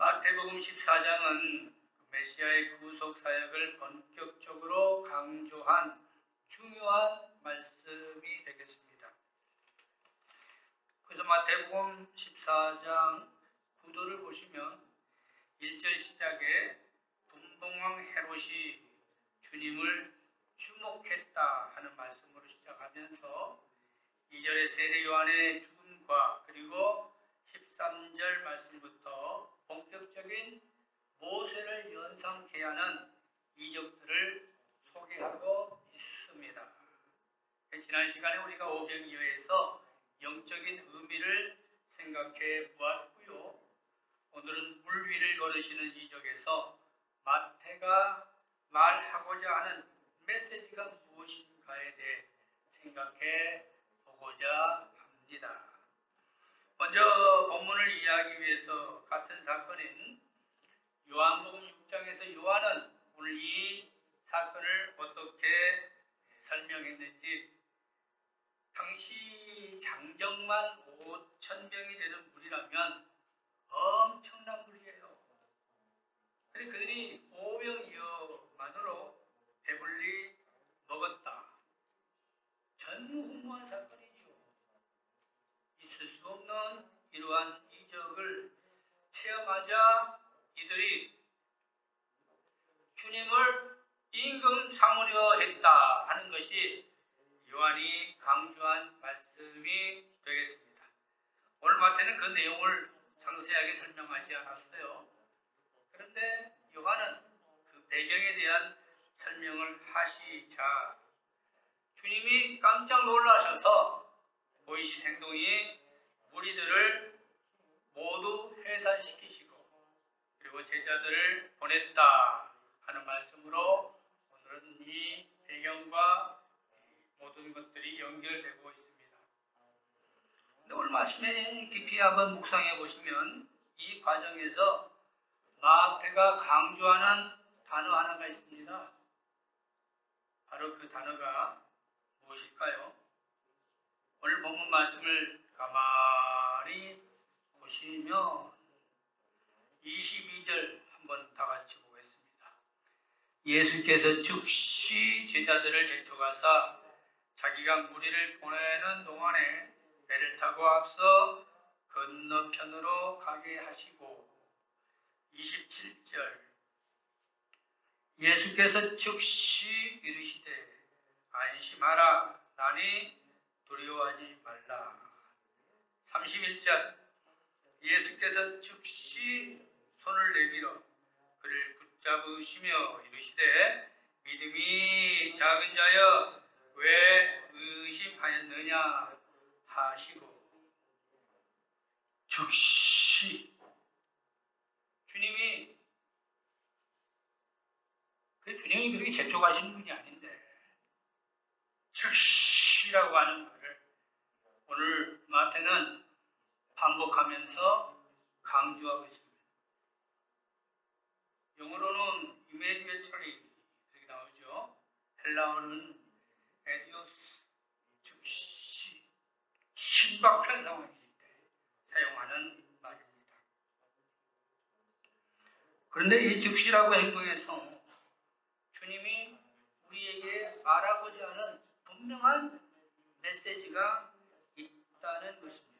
마태복음 14장은 메시아의 구속 사역을 본격적으로 강조한 중요한 말씀이 되겠습니다. 그래서 마태복음 14장 구도를 보시면 1절 시작에 분봉왕 헤롯이 주님을 주목했다 하는 말씀으로 시작하면서 2절에 세례 요한의 죽음과 그리고 13절 말씀부터 본격적인 모세를 연상케 하는 이적들을 소개하고 있습니다. 지난 시간에 우리가 오병이어에서 영적인 의미를 생각해 보았고요. 오늘은 물 위를 걸으시는 이적에서 마태가 말하고자 하는 메시지가 무엇인가에 대해 생각해 보고자 합니다. 먼저 본문을 이해하기 위해서 같은 사건인 요한복음 6장에서 요한은 오늘 이 사건을 어떻게 설명했는지, 당시 장정만 5,000명이 되는 물이라면 엄청난 물이에요. 그들이 오병이어만으로 배불리 먹었다. 전무후무한 사건이지요. 있을 수 없는 이러한 이적을 체험하자 이들이 주님을 임금 삼으려 했다 하는 것이 요한이 강조한 말씀이 되겠습니다. 오늘 마태는 그 내용을 상세하게 설명하지 않았어요. 그런데 요한은 그 배경에 대한 설명을 하시자 주님이 깜짝 놀라셔서 보이신 행동이 무리들을 모두 해산시키시고 그리고 제자들을 보냈다 하는 말씀으로 오늘은 이 배경과 모든 것들이 연결되고 있습니다. 근데 오늘 말씀에 깊이 한번 묵상해 보시면 이 과정에서 마태가 강조하는 단어 하나가 있습니다. 바로 그 단어가 무엇일까요? 오늘 본문 말씀을 가만히 보시면 22절 한번 다 같이 보겠습니다. 예수께서 즉시 제자들을 재촉하사 자기가 무리를 보내는 동안에 배를 타고 앞서 건너편으로 가게 하시고 27절 예수께서 즉시 이르시되 안심하라 나니 두려워하지 말라. 31절 예수께서 즉시 손을 내밀어 그를 붙잡으시며 이르시되 믿음이 작은 자여 왜 의심하였느냐 하시고 즉시 주님이 그렇게 재촉하시는 분이 아닌데 즉시라고 하는 말을 오늘 마태는 반복하면서 강조하고 있습니다. 영어로는 immediately 이렇게 나오죠. 헬라어는 에디오스 즉시 신박한 상황일 때 사용하는 말입니다. 그런데 이 즉시라고 행동해서 주님이 우리에게 말하고자 하는 분명한 메시지가 있다는 것입니다.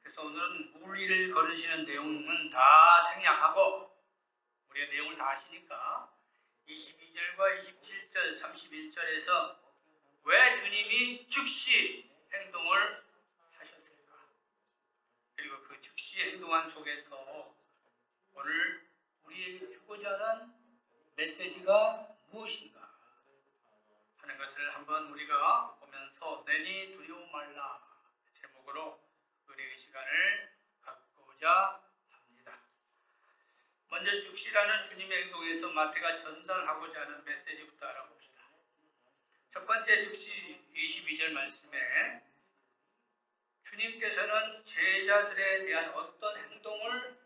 그래서 오늘은 물 위를 걸으시는 내용은 다 생략하고 우리가 내용을 다 아시니까 22절과 27절, 31절에서 왜 주님이 즉시 행동을 하셨을까? 그리고 그 즉시 행동한 속에서 오늘 우리에게 주고자 하는 메시지가 무엇인가 하는 것을 한번 우리가 보면서 내니 두려워 말라 제목으로 은혜의 시간을 갖고자 합니다. 먼저 즉시라는 주님의 행동에서 마태가 전달하고자 하는 메시지부터 알아봅시다. 첫 번째 즉시 22절 말씀에 주님께서는 제자들에 대한 어떤 행동을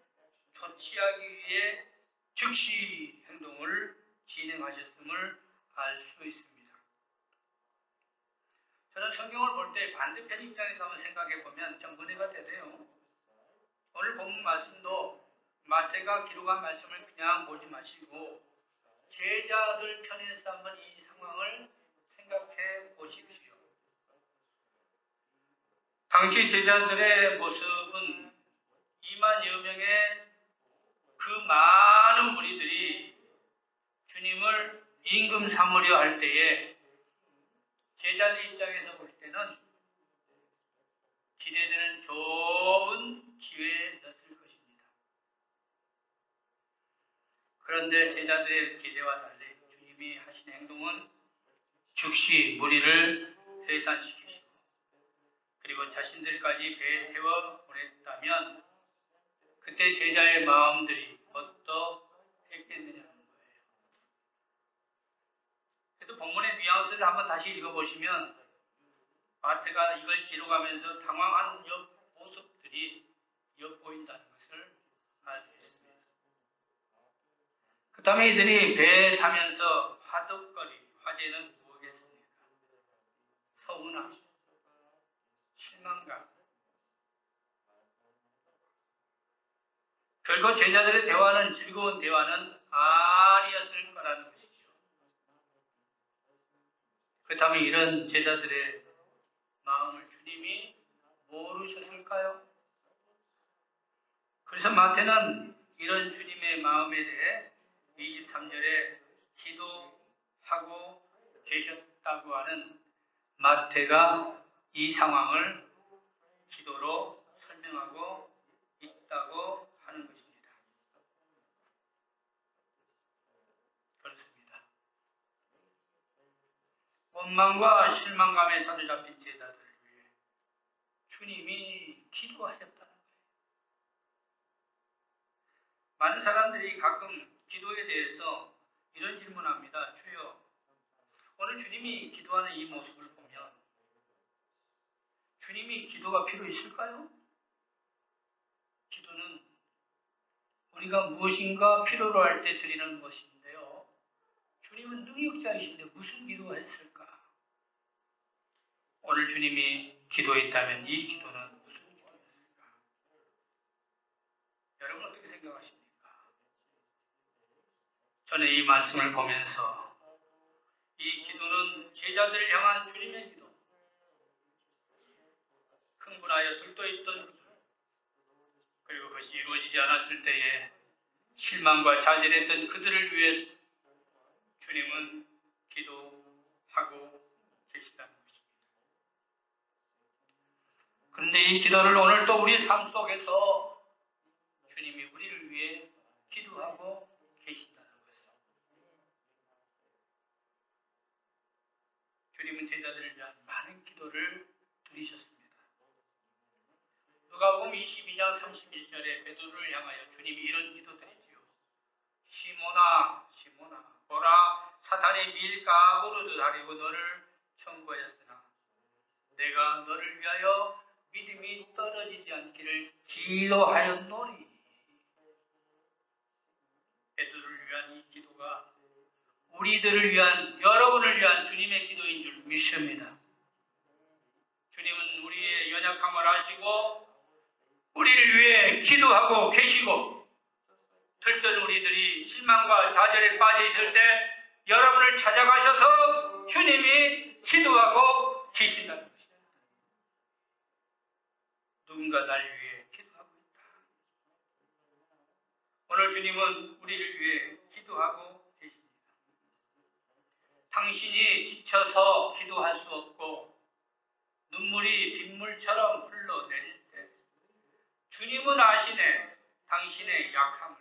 조치하기 위해 즉시 행동을 진행하셨음을 알 수 있습니다. 저는 성경을 볼 때 반대편 입장에서 한번 생각해 보면 좀 은혜가 되대요. 오늘 본문 말씀도 마태가 기록한 말씀을 그냥 보지 마시고 제자들 편에서 한번 이 상황을 생각해 보십시오. 당시 제자들의 모습은 2만여 명의 그 많은 무리들이 주님을 임금 삼으려 할 때에 제자들 입장에서 볼 때는 기대되는 좋은 기회였을 것입니다. 그런데 제자들의 기대와 달리 주님이 하신 행동은 즉시 무리를 해산시키시고 그리고 자신들까지 배에 태워 보냈다면 그때 제자의 마음들이 어떠했겠느냐는 거예요. 그래서 본문의 뉘앙스를 한번 다시 읽어보시면 마태가 이걸 기록하면서 당황한 모습들이 엿보인다는 것을 알 수 있습니다. 그 다음에 이들이 배에 타면서 화제는 무엇이겠습니까? 서운함, 실망감. 결국 제자들의 대화는 즐거운 대화는 아니었을 거라는 것이죠. 그렇다면 이런 제자들의 마음을 주님이 모르셨을까요? 그래서 마태는 이런 주님의 마음에 대해 23절에 기도하고 계셨다고 하는 마태가 이 상황을 기도로 설명하고 있다고 하는 것입니다. 그렇습니다. 원망과 실망감에 사로잡힌 제자들을 위해 주님이 기도하셨다는 거예요. 많은 사람들이 가끔 기도에 대해서 이런 질문합니다. 주여, 오늘 주님이 기도하는 이 모습을 보면 주님이 기도가 필요 있을까요? 기도는 우리가 무엇인가 필요로 할 때 드리는 것인데요. 주님은 능력자이신데 무슨 기도가 했을까? 오늘 주님이 기도했다면 이 기도는 무슨 기도였을까? 여러분 어떻게 생각하십니까? 저는 이 말씀을 보면서 이 기도는 제자들을 향한 주님의 기도, 흥분하여 들떠있던 그들, 그리고 그것이 이루어지지 않았을 때에 실망과 좌절했던 그들을 위해서 주님은 기도하고 계시다는 것입니다. 그런데 이 기도를 오늘 또 우리 삶 속에서 주님이 우리를 위해 기도하고 계신다는 것입니다. 주님은 제자들을 위한 많은 기도를 드리셨습니다. 누가복음 22장 31절에 베드로를 향하여 주님이 이런 기도 드리지요. 시몬아, 시몬아, 보라, 사탄이 밀가부르듯 하려고 너를 청구하였으나 내가 너를 위하여 믿음이 떨어지지 않기를 기도하였노니. 베드로를 위한 이 기도가 우리들을 위한, 여러분을 위한 주님의 기도인 줄 믿습니다. 주님은 우리의 연약함을 아시고 우리를 위해 기도하고 계시고, 들뜬 우리들이 실망과 좌절에 빠져 있을 때 여러분을 찾아가셔서 주님이 기도하고 계신다는 것입니다. 누군가 날 위해 기도하고 있다. 오늘 주님은 우리를 위해 기도하고 계십니다. 당신이 지쳐서 기도할 수 없고 눈물이 빗물처럼 흘러내릴 때 주님은 아시네. 당신의 약함을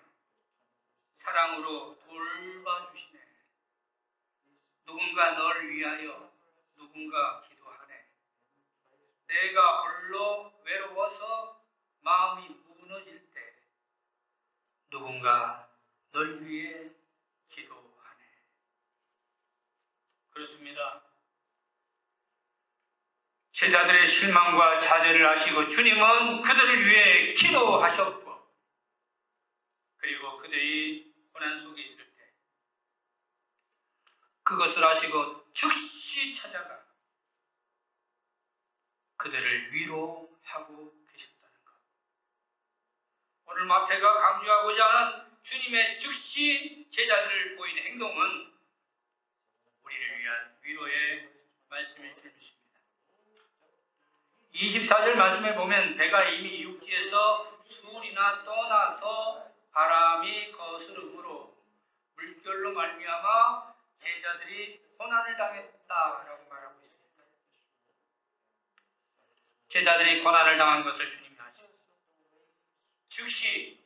사랑으로 돌봐주시네. 누군가 널 위하여 누군가 기도하네. 내가 홀로 외로워서 마음이 무너질 때 누군가 널 위해 기도하네. 그렇습니다. 제자들의 실망과 좌절을 아시고 주님은 그들을 위해 기도하셨고, 그리고 그들이 고난 속에 있을 때 그것을 아시고 즉시 찾아가 그들을 위로하고 계셨다는 것. 오늘 마태가 강조하고자 하는 주님의 즉시 제자들을 보이는 행동은 우리를 위한 위로의 말씀일 줄 믿습니다. 24절 말씀에 보면 배가 이미 육지에서 술이나 떠나서 바람이 거스름으로 물결로 말미암아 제자들이 고난을 당했다라고 말하고 있습니다. 제자들이 고난을 당한 것을 주님이 아시고 즉시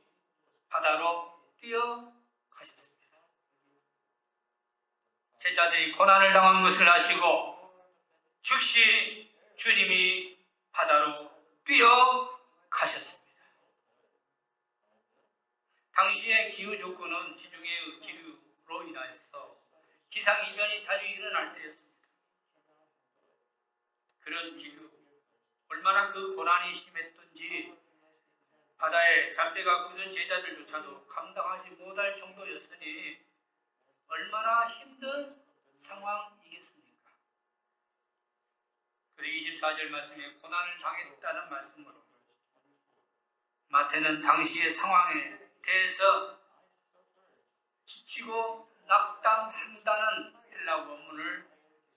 바다로 뛰어가셨습니다. 제자들이 고난을 당한 것을 아시고 즉시 주님이 바다로 뛰어가셨습니다. 당시의 기후 조건은 지중해의 기류로 인하여서 기상이변이 자주 일어날 때였습니다. 그런 기류, 얼마나 그 고난이 심했던지 바다에 잠대가 굳은 제자들조차도 감당하지 못할 정도였으니 얼마나 힘든 상황이겠습니까? 그리고 24절 말씀에 고난을 당했다는 말씀으로 마태는 당시의 상황에 대해서 지치고 낙담한다는 헬라 원문을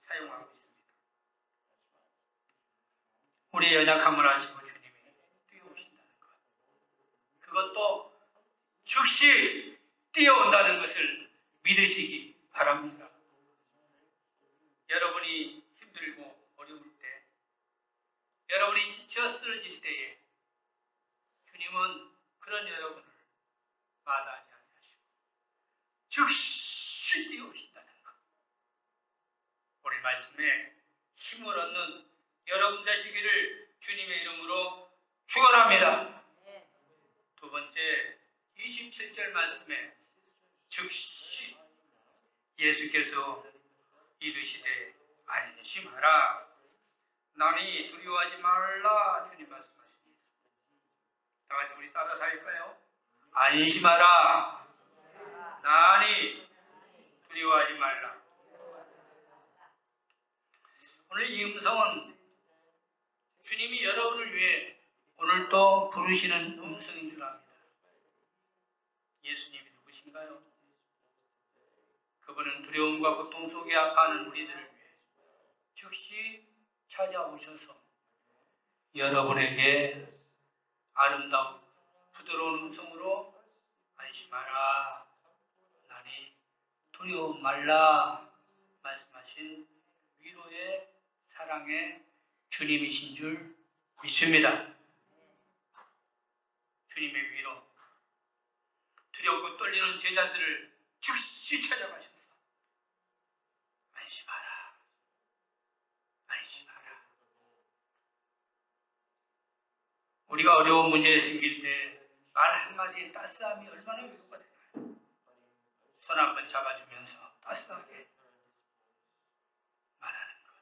사용하고 있습니다. 우리의 연약함을 아시고 주님이 뛰어오신다는 것, 그것도 즉시 뛰어온다는 것을 믿으시기 바랍니다. 여러분이 힘들고 어려울 때, 여러분이 지쳐 쓰러질 때에 주님은 그런 여러분을 마다하지 않으시고 즉시 뛰어오신다는 것, 오늘 말씀에 힘을 얻는 여러분 되시기를 주님의 이름으로 축원합니다. 두 번째 27절 말씀에 즉시 예수께서 이르시되 안심하라 나니 두려워하지 말라 주님 말씀하십니다. 다 같이 우리 따라서 할까요? 안심하라 나니 두려워하지 말라. 오늘 이 음성은 주님이 여러분을 위해 오늘도 부르시는 음성인 줄 압니다. 예수님이 누구신가요? 그분은 두려움과 고통 속에 아파하는 우리들을 위해 즉시 찾아오셔서 여러분에게 아름다운 부드러운 음성으로 안심하라 나니 두려워 말라 말씀하신 위로의 사랑의 주님이신 줄 믿습니다. 주님의 위로, 두렵고 떨리는 제자들을 즉시 찾아가셔서 안심하라 안심하라. 우리가 어려운 문제에 생길 때 말 한마디의 따스함이 얼마나 위로가 되나요? 손 한번 잡아주면서 따스하게 말하는 것,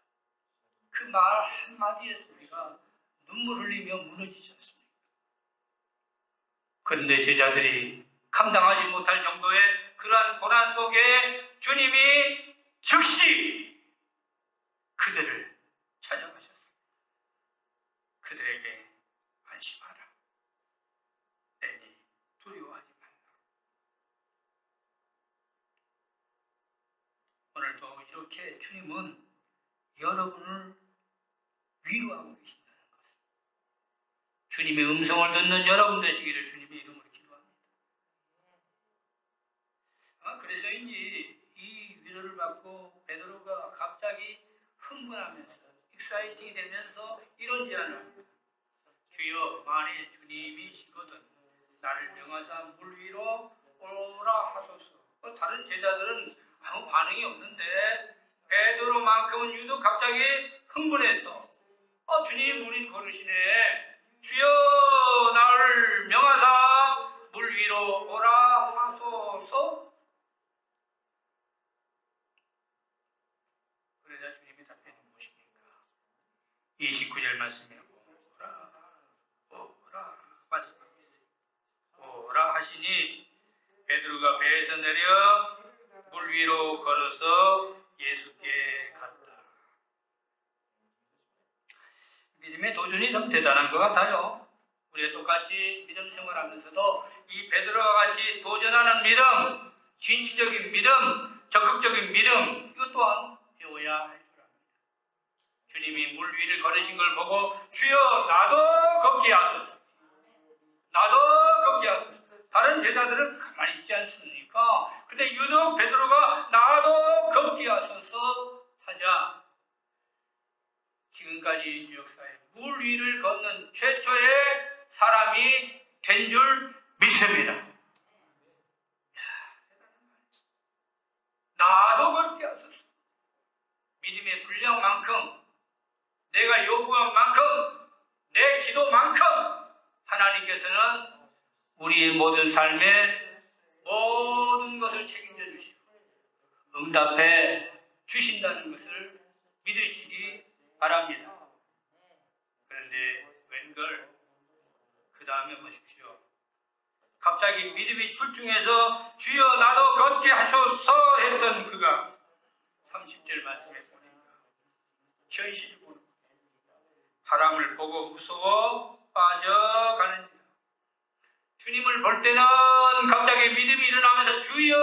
그 말 한마디에서 우리가 눈물 흘리며 무너지지 않습니까? 그런데 제자들이 감당하지 못할 정도의 그러한 고난 속에 주님이 즉시 그들을 찾아가셨습니다. 그들에게 안심하라 내니 두려워하지 말라. 오늘도 이렇게 주님은 여러분을 위로하고 계신다는 것을, 주님의 음성을 듣는 여러분 되시기를 주님의 이름으로 기도합니다. 그래서인지 이 위로를 받고 베드로가 갑자기 흥분하면서 익사이팅이 되면서 이런 제안을 합니다. 주여 만일 주님이시거든 나를 명하사 물 위로 오라 하소서. 다른 제자들은 아무 반응이 없는데 베드로만큼은 유독 갑자기 흥분해서 주님 물이 걸으시네. 주여 나를 명하사 물 위로 오라 하소서. 그러자 주님이 답변이 무엇입니까? 29절 말씀에 오라 말씀하고 있어요. 오라 하시니 베드로가 배에서 내려 물 위로 걸어서 예수께 갔다. 믿음의 도전이 좀 대단한 것 같아요. 우리가 똑같이 믿음 생활하면서도 이 베드로와 같이 도전하는 믿음, 진취적인 믿음, 적극적인 믿음, 이것 또한 배워야 할 줄 압니다. 주님이 물 위를 걸으신 걸 보고 주여 나도 걷게 하소서, 나도 걷게 하소서. 다른 제자들은 가만히 있지 않습니까? 근데 유독 베드로가 나도 걷게 하소서 하자 지금까지 역사에 물 위를 걷는 최초의 사람이 된 줄 믿습니다. 나도 걷게 하소서. 믿음의 분량만큼, 내가 요구한 만큼, 내 기도만큼 하나님께서는 우리의 모든 삶에 모든 것을 책임져 주시고 응답해 주신다는 것을 믿으시기 바랍니다. 그런데 웬걸 그 다음에 보십시오. 갑자기 믿음이 출중해서 주여 나도 걷게 하소서 했던 그가 30절 말씀에 보니까 현실을 보는 바람을 보고 무서워 빠져가는지라. 주님을 볼 때는 갑자기 믿음이 일어나면서 주여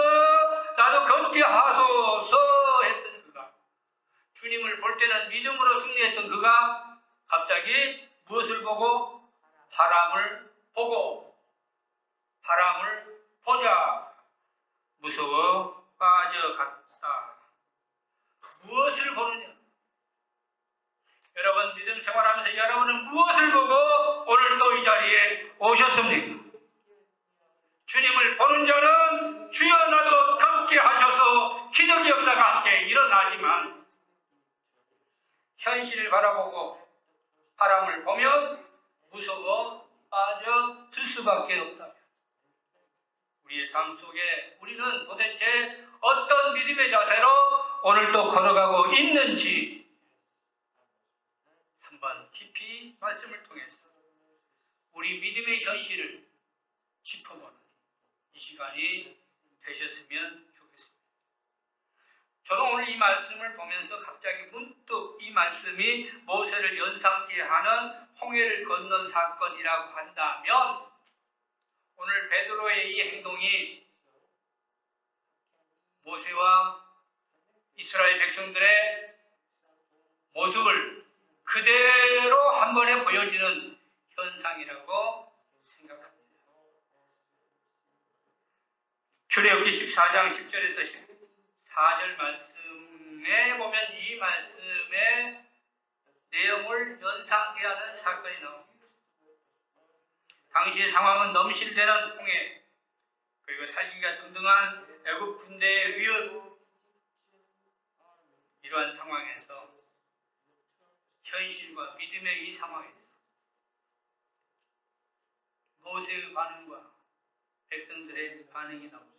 나도 걷게 하소서 했던 그가, 주님을 볼 때는 믿음으로 승리했던 그가 갑자기 무엇을 보고? 바람을 보고, 바람을 보자 무서워 빠져갔다. 무엇을 보느냐? 여러분 믿음 생활하면서 여러분은 무엇을 보고 오늘 또 이 자리에 오셨습니까? 주님을 보는 자는 주여 나도 걷게 하셔서 기적의 역사가 함께 일어나지만, 현실을 바라보고 바람을 보면 무서워 빠져들 수밖에 없다. 우리의 삶 속에 우리는 도대체 어떤 믿음의 자세로 오늘도 걸어가고 있는지 한번 깊이 말씀을 통해서 우리 믿음의 현실을 짚어보는 이 시간이 되셨으면 좋겠습니다. 저는 오늘 이 말씀을 보면서 갑자기 문득 이 말씀이 모세를 연상케 하는 홍해를 건넌 사건이라고 한다면, 오늘 베드로의 이 행동이 모세와 이스라엘 백성들의 모습을 그대로 한 번에 보여주는 현상이라고 생각합니다. 출애굽기 14장 10절에서 14절 말씀에 보면 이 말씀의 내용을 연상케 하는 사건이 나옵니다. 당시의 상황은 넘실대는 홍해, 그리고 살기가 등등한 애굽 군대의 위협, 이러한 상황에서 현실과 믿음의 이 상황에서 모세의 반응과 백성들의 반응이 나옵니다.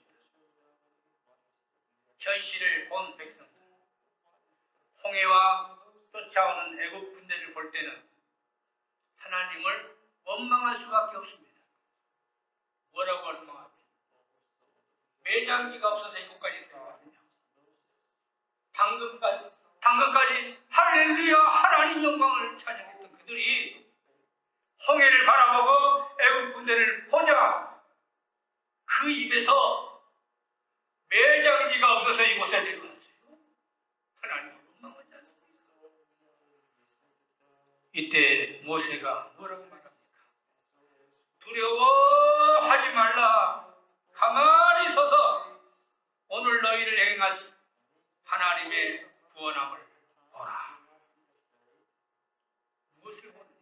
현실을 본 백성들, 홍해와 쫓아오는 애굽 군대를 볼 때는 하나님을 원망할 수밖에 없습니다. 뭐라고 원망합니까? 매장지가 없어서 이곳까지 들어왔느냐? 방금까지 할렐루야 하나님 영광을 찬양했던 그들이 홍해를 바라보고 애굽 군대를 보자 그 입에서 매장지가 없어서 이곳에 들어왔어요. 하나님을 원망하지 않습니까? 이때 모세가 뭐라고 말합니까? 두려워하지 말라. 가만히 서서 오늘 너희를 행할 하나님의 구원함을 보라. 무엇을 보느냐?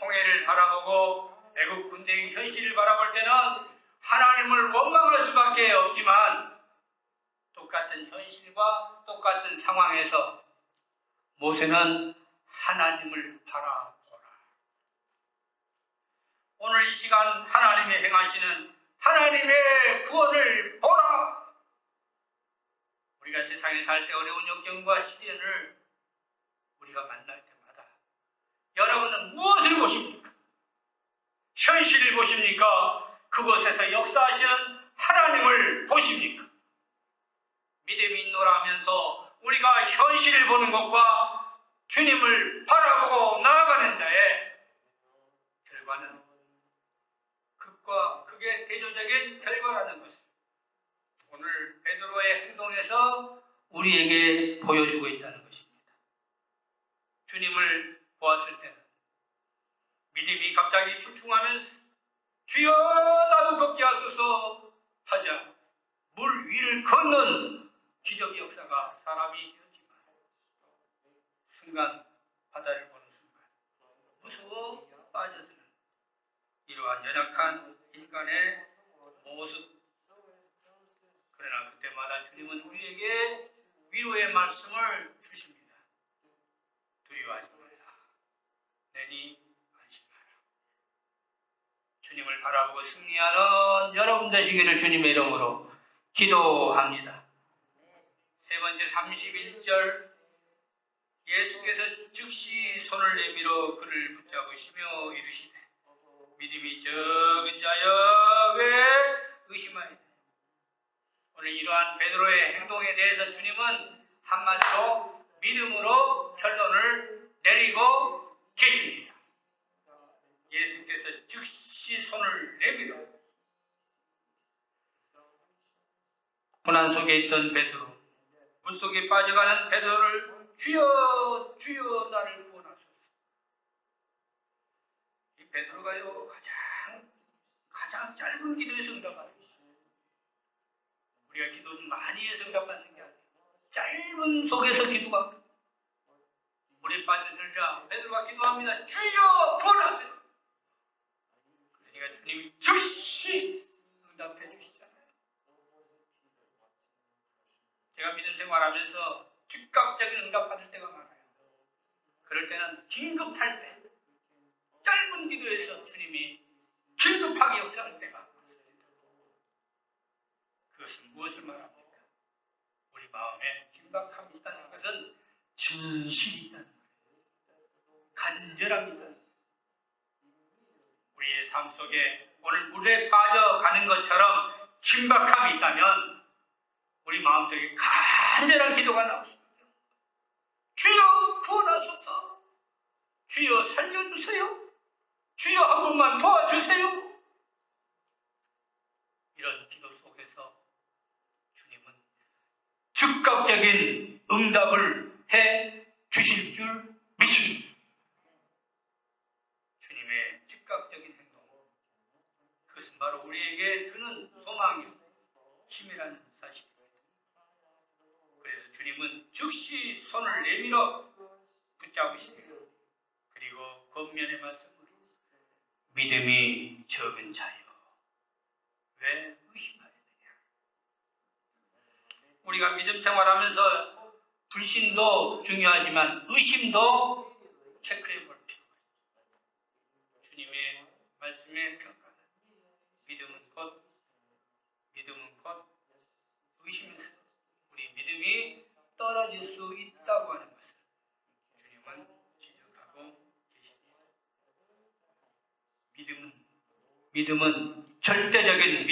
홍해를 바라보고 애굽 군대의 현실을 바라볼 때는 하나님을 원망할 수밖에 없지만, 똑같은 현실과 똑같은 상황에서 모세는 하나님을 바라보라. 오늘 이 시간 하나님이 행하시는 하나님의 구원을 보라. 우리가 세상에 살 때 어려운 역경과 시련을 우리가 만날 때마다 여러분은 무엇을 보십니까? 현실을 보십니까? 그곳에서 역사하시는 하나님을 보십니까? 믿음이 있노라 하면서 우리가 현실을 보는 것과 주님을 바라보고 나아가는 자의 결과는 극과 극의 대조적인 결과라는 것을 오늘 베드로의 행동에서 우리에게 보여주고 있다는 것입니다. 주님을 보았을 때는 믿음이 갑자기 출중하면서 주여 나도 걷게 하소서 하자 물 위를 걷는 기적의 역사가 사람이 되었지만 순간 바다를 보는 순간 무서워 빠져드는 이러한 연약한 인간의 모습. 그러나 그때마다 주님은 우리에게 위로의 말씀을 주십니다. 두려워하지 말라. 내니 안심하라. 주님을 바라보고 승리하는 여러분 되시기를 주님의 이름으로 기도합니다. 세 번째 31절 예수께서 즉시 손을 내밀어 그를 붙잡으시며 이르시되 믿음이 적은 자여 왜 의심하이냐. 오늘 이러한 베드로의 행동에 대해서 주님은 한마디로 믿음으로 결론을 내리고 계십니다. 예수께서 즉시 손을 내밀어 고난 속에 있던 베드로, 물속에 빠져가는 베드로를 주여 주여 나를 구원하소서. 이 베드로가요 가장 짧은 기도에서 응답하는 거예요. 우리가 기도는 많이 해서 응답받는 게 아니에요. 짧은 속에서 기도가 물에 빠져들자 베드로가 기도합니다. 주여 구원하세요. 그러니까 주님이 즉시 응답해 주시잖아요. 제가 믿음 생활하면서 즉각적인 응답받을 때가 많아요. 그럴 때는 긴급할 때 짧은 기도에서 주님이 긴급하게 역사할 때가 많습니다. 그것은 무엇을 말합니까? 우리 마음에 긴박함이 있다는 것은 진실이 있다는 거예요. 간절함이 있다는 거예요. 우리의 삶 속에 오늘 물에 빠져가는 것처럼 긴박함이 있다면 우리 마음속에 간절한 기도가 나올 수밖에 없어요. 주여 구원하소서. 주여 살려주세요. 주여 한 번만 도와주세요. 이런 기도 속에서 주님은 즉각적인 응답을 해 주실 줄 믿습니다. 주님의 즉각적인 행동, 그것은 바로 우리에게 주는 소망이요 힘이라는 사실입니다. 그래서 주님은 즉시 손을 내밀어 붙잡으시며 그리고 겉면의 말씀으로 믿음이 적은 자여 왜 의심하였느냐. 우리가 믿음 생활하면서 불신도 중요하지만 의심도 체크해 볼 필요가 있습니다. 주님의 말씀의 평가는 믿음은 곧 의심에서 우리 믿음이 떨어질 수 있다고 하는 것을 주님은 지적하고 계십니다. 믿음은 절대적인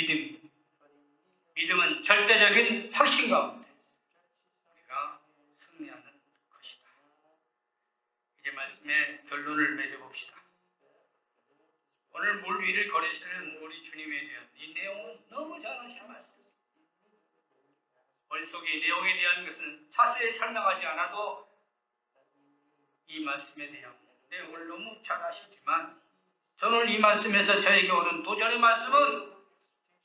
믿음은 절대적인 확신 가운데 우리가 승리하는 것이다. 이제 말씀의 결론을 맺어봅시다. 오늘 물 위를 걸으시는 우리 주님에 대한 이 내용은 너무 잘 아시는 말씀입니다. 머릿속에 이 내용에 대한 것은 자세히 설명하지 않아도 이 말씀에 대한 내용을 너무 잘 아시지만 저는 이 말씀에서 저에게 오는 도전의 말씀은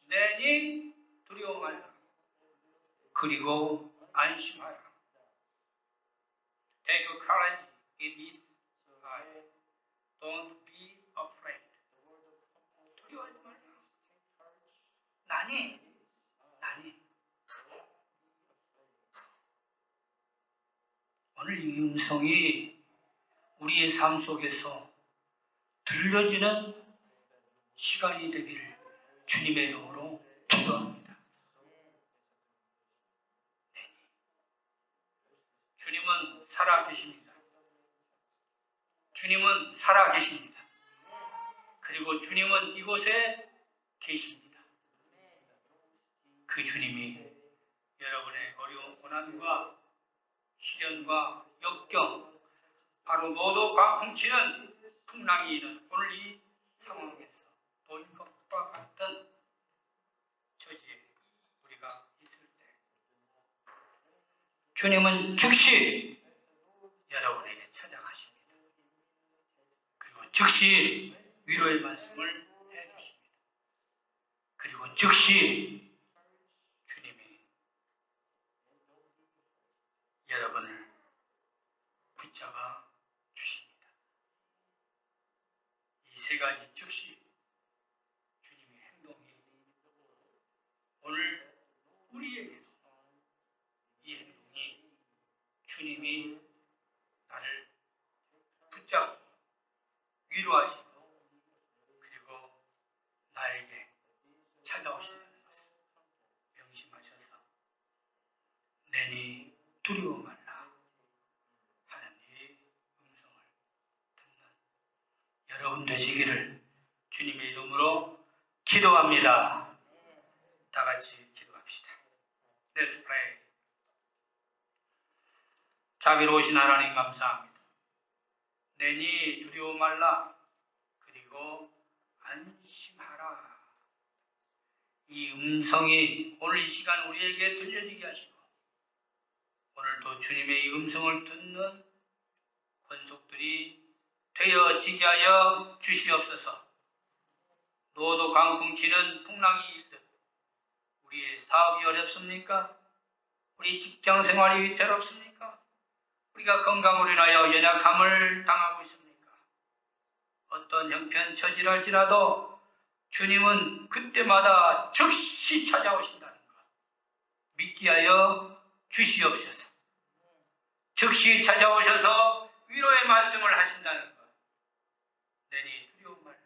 내니 두려워 말라. 그리고 안심하라. Take courage, it is I. Don't be afraid. 두려워하지 말라. 나니. 오늘 이 음성이 우리의 삶 속에서 들려지는 시간이 되기를 주님의 이름으로 기도합니다. 주님은 살아계십니다. 주님은 살아계십니다. 그리고 주님은 이곳에 계십니다. 그 주님이 여러분의 어려운 고난과 시련과 역경, 바로 노도 광풍치는 풍랑이 있는 오늘 이 상황에서 도인컵과 같은 처지에 우리가 있을 때 주님은 즉시 여러분에게 찾아가십니다. 그리고 즉시 위로의 말씀을 해주십니다. 그리고 즉시 주님이 여러분을 붙잡아 주십니다. 이 세 가지 즉시 주님의 행동이 오늘 우리에게도 이 행동이 주님이 나를 붙잡고 위로하시고 그리고 나에게 찾아오신다는 것을 명심하셔서 내니 두려워 말라 하는 이 음성을 듣는 여러분 되시기를 주님의 이름으로 기도합니다. 다 같이 기도합시다. Let's pray. 자비로우신 하나님 감사합니다. 내니 두려워 말라 그리고 안심하라. 이 음성이 오늘 이 시간 우리에게 들려지게 하시고 오늘도 주님의 이 음성을 듣는 권속들이 되어지게 하여 주시옵소서. 노도 강풍 치는 풍랑이 일듯 우리의 사업이 어렵습니까? 우리 직장 생활이 위태롭습니까? 우리가 건강으로 인하여 연약함을 당하고 있습니까? 어떤 형편 처지랄지라도 주님은 그때마다 즉시 찾아오신다는 것 믿게 하여 주시옵소서. 즉시 찾아오셔서 위로의 말씀을 하신다는 것 내니 두려워 말라.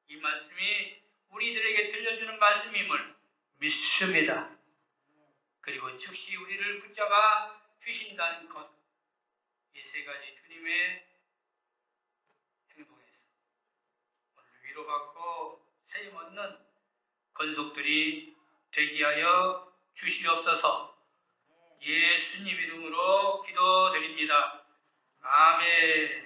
이 말씀이 우리들에게 들려주는 말씀임을 믿습니다. 그리고 즉시 우리를 붙잡아 주신다는 것, 이 세 가지 주님의 행동에서 오늘 위로받고 세임 얻는 권속들이 되게 하여 주시옵소서. 예수님 이름으로 기도드립니다. 아멘.